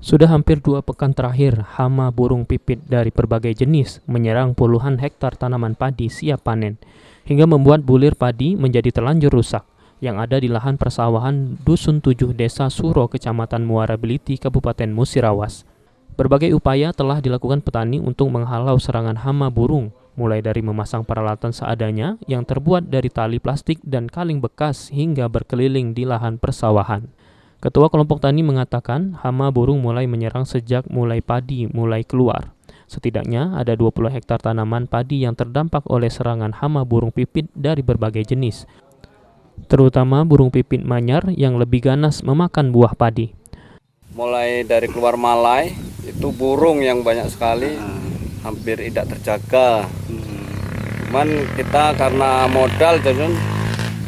Sudah hampir 2 pekan terakhir, hama burung pipit dari berbagai jenis menyerang puluhan hektar tanaman padi siap panen, hingga membuat bulir padi menjadi terlanjur rusak, yang ada di lahan persawahan Dusun 7 Desa Suro, Kecamatan Muara Beliti, Kabupaten Musirawas. Berbagai upaya telah dilakukan petani untuk menghalau serangan hama burung, mulai dari memasang peralatan seadanya yang terbuat dari tali plastik dan kaling bekas hingga berkeliling di lahan persawahan. Ketua kelompok tani mengatakan hama burung mulai menyerang sejak mulai padi mulai keluar. Setidaknya ada 20 hektar tanaman padi yang terdampak oleh serangan hama burung pipit dari berbagai jenis, terutama burung pipit manyar yang lebih ganas memakan buah padi. Mulai dari keluar Malai, itu burung yang banyak sekali, hampir tidak terjaga. Cuman kita karena modal,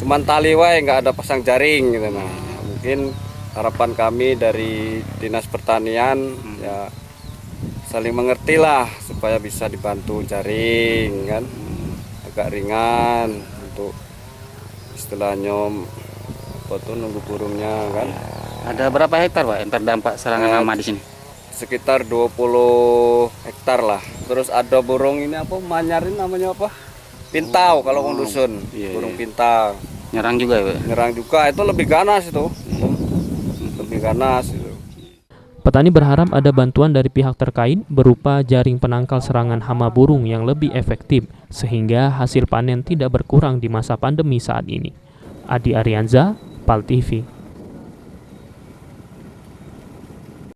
cuman tali wae, nggak ada pasang jaring gitu. Nah, mungkin harapan kami dari Dinas Pertanian ya saling mengerti lah supaya bisa dibantu jaring kan, agak ringan untuk istilahnya nunggu burungnya kan. Ada berapa hektar Pak yang terdampak serangan hama di sini? Sekitar 20 hektar lah. Terus ada burung ini apa, manyarin namanya apa? Pintau kalau orang dusun. Burung pintau. Nyerang juga ya Pak? Nyerang juga, itu lebih ganas itu. Lebih ganas itu. Petani berharap ada bantuan dari pihak terkait berupa jaring penangkal serangan hama burung yang lebih efektif, sehingga hasil panen tidak berkurang di masa pandemi saat ini. Adi Arianza, PAL TV.